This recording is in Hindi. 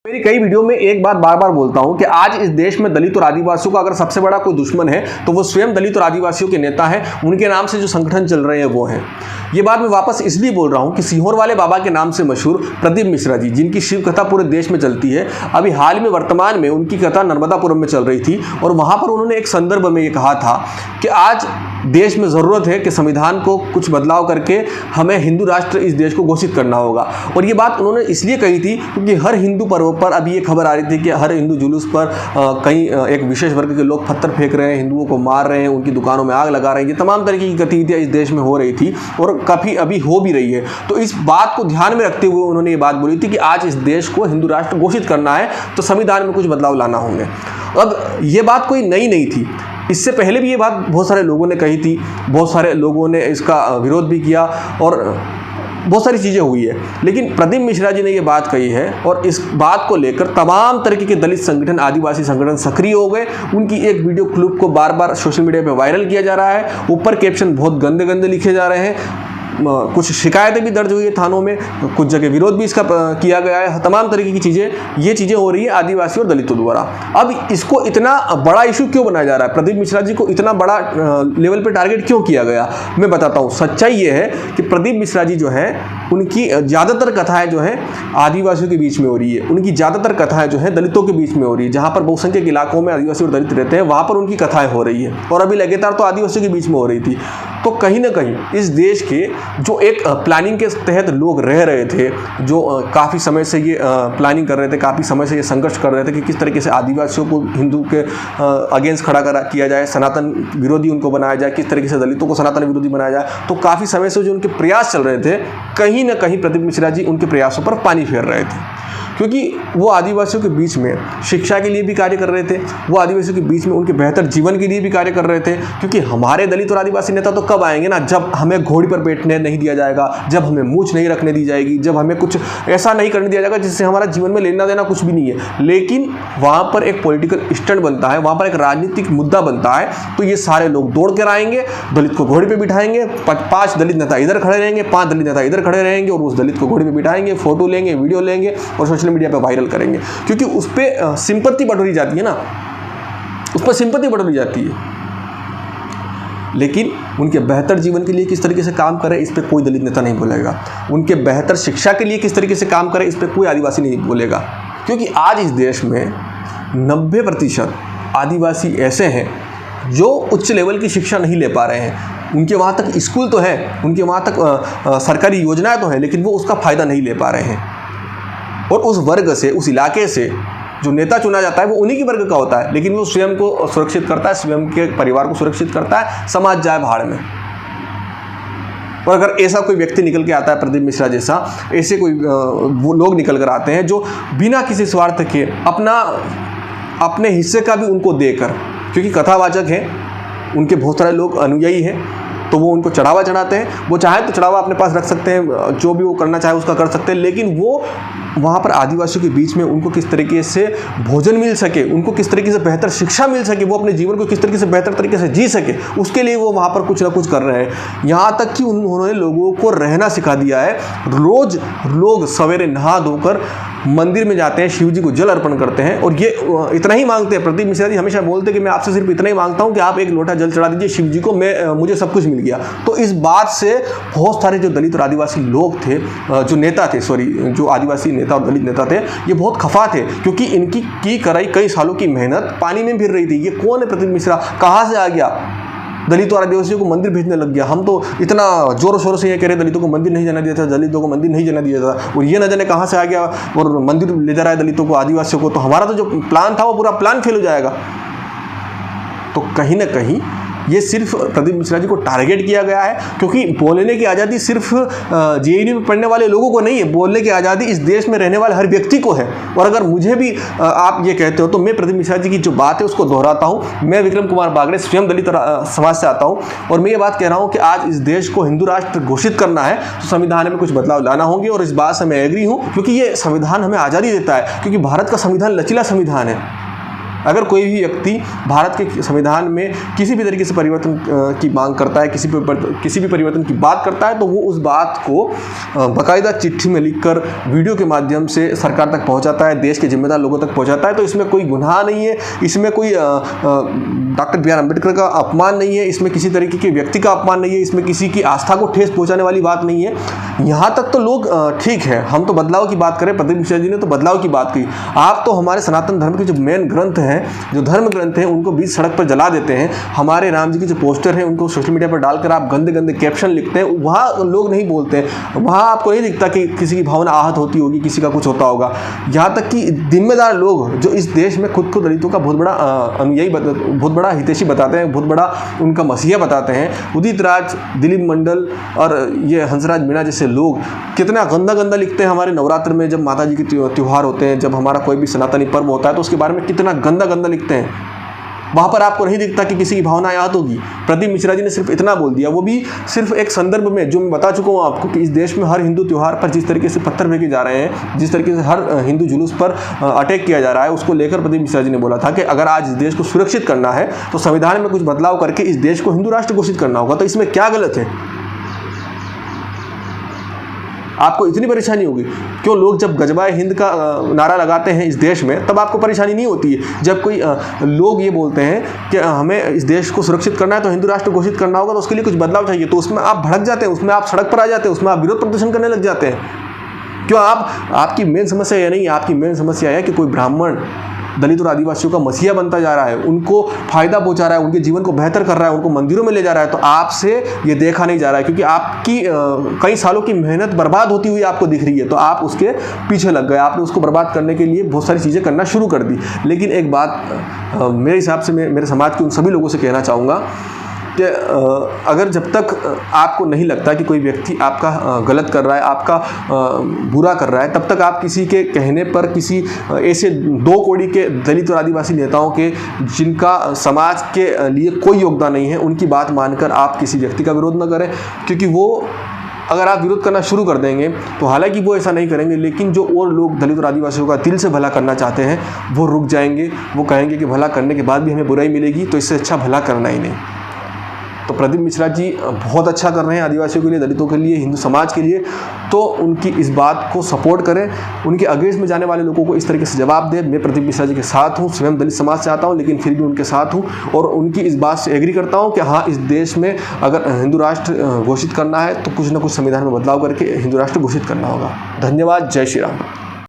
मेरी कई वीडियो में एक बात बार बार बोलता हूं कि आज इस देश में दलित और आदिवासियों का अगर सबसे बड़ा कोई दुश्मन है तो वो स्वयं दलित और आदिवासियों के नेता हैं। उनके नाम से जो संगठन चल रहे हैं वो हैं। ये बात मैं वापस इसलिए बोल रहा हूं कि सीहोर वाले बाबा के नाम से मशहूर प्रदीप मिश्रा जी, जिनकी शिव कथा पूरे देश में चलती है, अभी हाल में वर्तमान में उनकी कथा नर्मदापुरम में चल रही थी और वहां पर उन्होंने एक संदर्भ में ये कहा था कि आज देश में ज़रूरत है कि संविधान को कुछ बदलाव करके हमें हिंदू राष्ट्र इस देश को घोषित करना होगा। और ये बात उन्होंने इसलिए कही थी क्योंकि हर हिंदू पर्व पर अभी ये खबर आ रही थी कि हर हिंदू जुलूस पर कई एक विशेष वर्ग के लोग पत्थर फेंक रहे हैं, हिंदुओं को मार रहे हैं, उनकी दुकानों में आग लगा रहे हैं। ये तमाम तरीके की गतिविधियाँ इस देश में हो रही थी और काफ़ी अभी हो भी रही है। तो इस बात को ध्यान में रखते हुए उन्होंने ये बात बोली थी कि आज इस देश को हिंदू राष्ट्र घोषित करना है तो संविधान में कुछ बदलाव लाना होंगे। अब ये बात कोई नई नहीं थी, इससे पहले भी ये बात बहुत सारे लोगों ने कही थी, बहुत सारे लोगों ने इसका विरोध भी किया और बहुत सारी चीज़ें हुई है। लेकिन प्रदीप मिश्रा जी ने ये बात कही है और इस बात को लेकर तमाम तरीके के दलित संगठन, आदिवासी संगठन सक्रिय हो गए। उनकी एक वीडियो क्लिप को बार बार सोशल मीडिया पे वायरल किया जा रहा है। ऊपर कैप्शन बहुत गंदे गंदे लिखे जा रहे हैं। कुछ शिकायतें भी दर्ज हुई है थानों में, कुछ जगह विरोध भी इसका किया गया है। तमाम तरीके की ये चीज़ें हो रही है आदिवासी और दलितों द्वारा। अब इसको इतना बड़ा इशू क्यों बनाया जा रहा है, प्रदीप मिश्रा जी को इतना बड़ा लेवल पे टारगेट क्यों किया गया, मैं बताता हूँ। सच्चाई ये है कि प्रदीप मिश्रा जी जो है उनकी ज़्यादातर कथाएं जो है आदिवासियों के बीच में हो रही है, उनकी ज़्यादातर कथाएं जो है दलितों के बीच में हो रही है। जहाँ पर बहुसंख्यक इलाकों में आदिवासी और दलित रहते हैं वहाँ पर उनकी कथाएं हो रही है और अभी लगातार तो आदिवासियों के बीच में हो रही थी। तो कहीं ना कहीं इस देश के जो एक प्लानिंग के तहत लोग रह रहे थे, जो काफ़ी समय से ये प्लानिंग कर रहे थे, काफ़ी समय से ये संघर्ष कर रहे थे कि किस तरीके से आदिवासियों को हिंदू के अगेंस्ट खड़ा किया जाए, सनातन विरोधी उनको बनाया जाए, किस तरीके से दलितों को सनातन विरोधी बनाया जाए। तो काफ़ी समय से जो उनके प्रयास चल रहे थे, कहीं ना कहीं प्रदीप मिश्रा जी उनके प्रयासों पर पानी फेर रहे थे, क्योंकि वो आदिवासियों के बीच में शिक्षा के लिए भी कार्य कर रहे थे, वो आदिवासियों के बीच में उनके बेहतर जीवन के लिए भी कार्य कर रहे थे। क्योंकि हमारे दलित और आदिवासी नेता तो कब आएंगे ना, जब हमें घोड़ी पर बैठने नहीं दिया जाएगा, जब हमें मूंछ नहीं रखने दी जाएगी, जब हमें कुछ ऐसा नहीं करने दिया जाएगा जिससे हमारा जीवन में लेना देना कुछ भी नहीं है। लेकिन वहाँ पर एक पॉलिटिकल स्टैंड बनता है, वहाँ पर एक राजनीतिक मुद्दा बनता है, तो ये सारे लोग दौड़ कर आएंगे, दलित को घोड़ी पर बिठाएंगे, 5 दलित नेता इधर खड़े रहेंगे, 5 दलित नेता इधर खड़े रहेंगे और उस दलित को घोड़ी पर बिठाएंगे, फोटो लेंगे, वीडियो लेंगे और सोशल मीडिया पर वायरल करेंगे। क्योंकि उस पर सिंपैथी बटोरी जाती है ना, उस पर सिंपैथी बटोरी जाती है। लेकिन उनके बेहतर जीवन के लिए किस तरीके से काम करे इस पर कोई दलित नेता नहीं बोलेगा। उनके बेहतर शिक्षा के लिए किस तरीके से काम करे इस पर कोई आदिवासी नहीं बोलेगा। क्योंकि आज इस देश में 90% आदिवासी ऐसे हैं जो उच्च लेवल की शिक्षा नहीं ले पा रहे हैं। उनके वहाँ तक स्कूल तो है, उनके वहाँ तक सरकारी योजनाएं तो हैं, लेकिन वो उसका फ़ायदा नहीं ले पा रहे हैं। और उस वर्ग से, उस इलाके से जो नेता चुना जाता है वो उन्हीं की वर्ग का होता है, लेकिन वो स्वयं को सुरक्षित करता है, स्वयं के परिवार को सुरक्षित करता है, समाज जाए भाड़ में। और अगर ऐसा कोई व्यक्ति निकल के आता है प्रदीप मिश्रा जैसा, ऐसे कोई वो लोग निकल कर आते हैं जो बिना किसी स्वार्थ के अपने हिस्से का भी उनको देकर, क्योंकि कथावाचक हैं, उनके बहुत सारे लोग अनुयायी हैं, तो वो उनको चढ़ावा चढ़ाते हैं। वो चाहे तो चढ़ावा अपने पास रख सकते हैं, जो भी वो करना चाहे उसका कर सकते हैं, लेकिन वो वहाँ पर आदिवासियों के बीच में उनको किस तरीके से भोजन मिल सके, उनको किस तरीके से बेहतर शिक्षा मिल सके, वो अपने जीवन को किस तरीके से बेहतर तरीके से जी सके, उसके लिए वो वहाँ पर कुछ ना कुछ कर रहे हैं। यहाँ तक कि उन्होंने लोगों को रहना सिखा दिया है। रोज़ लोग सवेरे नहा धोकर मंदिर में जाते हैं, शिव जी को जल अर्पण करते हैं और ये इतना ही मांगते हैं। प्रदीप मिश्रा जी हमेशा बोलते हैं कि मैं आपसे सिर्फ इतना ही मांगता हूँ कि आप एक लोटा जल चढ़ा दीजिए शिव जी को, मुझे सब कुछ मिल गया। तो इस बात से बहुत सारे जो दलित और आदिवासी लोग थे, जो नेता थे, जो आदिवासी नेता और दलित नेता थे, ये बहुत खफा थे, क्योंकि इनकी की कराई कई सालों की मेहनत पानी में फिर रही थी। ये कौन है प्रदीप मिश्रा, कहाँ से आ गया, दलित और आदिवासियों को मंदिर भेजने लग गया। हम तो इतना जोरों शोरों से ये कह रहे दलितों को मंदिर नहीं जाना दिया था, दलितों को मंदिर नहीं जाना दिया था, और ये न जाने कहाँ से आ गया और मंदिर ले जा रहा है दलितों को, आदिवासियों को। तो हमारा तो जो प्लान था वो पूरा प्लान फेल हो जाएगा। तो कहीं ना कहीं ये सिर्फ प्रदीप मिश्रा जी को टारगेट किया गया है, क्योंकि बोलने की आज़ादी सिर्फ जेएनयू में पढ़ने वाले लोगों को नहीं है, बोलने की आज़ादी इस देश में रहने वाले हर व्यक्ति को है। और अगर मुझे भी आप ये कहते हो तो मैं प्रदीप मिश्रा जी की जो बात है उसको दोहराता हूँ। मैं विक्रम कुमार बागड़े स्वयं दलित समाज से आता हूँ और मैं ये बात कह रहा हूँ कि आज इस देश को हिंदू राष्ट्र घोषित करना है तो संविधान में कुछ बदलाव लाना होंगे। और इस बात से मैं एग्री हूँ, क्योंकि ये संविधान हमें आज़ादी देता है, क्योंकि भारत का संविधान लचीला संविधान है। अगर कोई भी व्यक्ति भारत के संविधान में किसी भी तरीके से परिवर्तन की मांग करता है, किसी भी परिवर्तन की बात करता है, तो वो उस बात को बाकायदा चिट्ठी में लिखकर वीडियो के माध्यम से सरकार तक पहुंचाता है, देश के जिम्मेदार लोगों तक पहुंचाता है। तो इसमें कोई गुनाह नहीं है, इसमें कोई डॉक्टर बी आर अम्बेडकर का अपमान नहीं है, इसमें किसी तरीके के व्यक्ति का अपमान नहीं है, इसमें किसी की आस्था को ठेस पहुंचाने वाली बात नहीं है। यहाँ तक तो लोग ठीक है, हम तो बदलाव की बात करें, प्रदीप मिश्रा जी ने तो बदलाव की बात की। आप तो हमारे सनातन धर्म के जो मेन ग्रंथ हैं, जो धर्म ग्रंथ हैं, उनको बीच सड़क पर जला देते हैं। हमारे राम जी के जो पोस्टर हैं उनको सोशल मीडिया पर डालकर आप गंदे गंदे कैप्शन लिखते हैं। वहाँ लोग नहीं बोलते हैं, वहाँ आपको नहीं दिखता कि किसी की भावना आहत होती होगी, किसी का कुछ होता होगा। यहाँ तक कि जिम्मेदार लोग जो इस देश में खुद को दलितों का बहुत बड़ा अनुयायी, बहुत बड़ा हितैषी बताते हैं, बहुत बड़ा उनका मसीहा बताते हैं, उदित राज, दिलीप मंडल और ये हंसराज मीणा जैसे लोग कितना गंदा गंदा लिखते हैं। हमारे नवरात्र में जब माता जी के त्यौहार होते हैं, जब हमारा कोई भी सनातनी पर्व होता है, तो उसके बारे में कितना गंदा गंदा लिखते हैं। वहाँ पर आपको नहीं दिखता कि किसी की भावना याद होगी। प्रदीप मिश्रा जी ने सिर्फ इतना बोल दिया, वो भी सिर्फ एक संदर्भ में, जो मैं बता चुका हूँ आपको कि इस देश में हर हिंदू त्यौहार पर जिस तरीके से पत्थर फेंके जा रहे हैं, जिस तरीके से हर हिंदू जुलूस पर अटैक किया जा रहा है, उसको लेकर प्रदीप मिश्रा जी ने बोला था कि अगर आज इस देश को सुरक्षित करना है तो संविधान में कुछ बदलाव करके इस देश को हिंदू राष्ट्र घोषित करना होगा। तो इसमें क्या गलत है? आपको इतनी परेशानी होगी क्यों? लोग जब गजबाए हिंद का नारा लगाते हैं इस देश में, तब आपको परेशानी नहीं होती है। जब कोई लोग ये बोलते हैं कि हमें इस देश को सुरक्षित करना है तो हिंदू राष्ट्र घोषित करना होगा, तो उसके लिए कुछ बदलाव चाहिए, तो उसमें आप भड़क जाते हैं, उसमें आप सड़क पर आ जाते हैं, उसमें आप विरोध प्रदर्शन करने लग जाते हैं। क्यों? आपकी मेन समस्या यह नहीं है, आपकी मेन समस्या है कि कोई ब्राह्मण दलित और आदिवासियों का मसीहा बनता जा रहा है, उनको फायदा पहुंचा रहा है, उनके जीवन को बेहतर कर रहा है, उनको मंदिरों में ले जा रहा है, तो आपसे ये देखा नहीं जा रहा है, क्योंकि आपकी कई सालों की मेहनत बर्बाद होती हुई आपको दिख रही है, तो आप उसके पीछे लग गए, आपने उसको बर्बाद करने के लिए बहुत सारी चीज़ें करना शुरू कर दी। लेकिन एक बात मेरे हिसाब से, मैं मेरे समाज के उन सभी लोगों से कहना चाहूँगा कि अगर जब तक आपको नहीं लगता कि कोई व्यक्ति आपका गलत कर रहा है, आपका बुरा कर रहा है, तब तक आप किसी के कहने पर, किसी ऐसे दो कौड़ी के दलित और आदिवासी नेताओं के जिनका समाज के लिए कोई योगदान नहीं है, उनकी बात मानकर आप किसी व्यक्ति का विरोध न करें। क्योंकि वो अगर आप विरोध करना शुरू कर देंगे तो हालांकि वो ऐसा नहीं करेंगे, लेकिन जो और लोग दलित और आदिवासियों का दिल से भला करना चाहते हैं वो रुक जाएंगे। वो कहेंगे कि भला करने के बाद भी हमें बुराई मिलेगी, तो इससे अच्छा भला करना ही नहीं। तो प्रदीप मिश्रा जी बहुत अच्छा कर रहे हैं आदिवासियों के लिए, दलितों के लिए, हिंदू समाज के लिए। तो उनकी इस बात को सपोर्ट करें, उनके अगेंस्ट में जाने वाले लोगों को इस तरीके से जवाब दें। मैं प्रदीप मिश्रा जी के साथ हूँ, स्वयं दलित समाज से आता हूँ, लेकिन फिर भी उनके साथ हूँ और उनकी इस बात से एग्री करता हूँ कि हाँ, इस देश में अगर हिंदू राष्ट्र घोषित करना है तो कुछ ना कुछ संविधान में बदलाव करके हिंदू राष्ट्र घोषित करना होगा। धन्यवाद। जय श्री राम।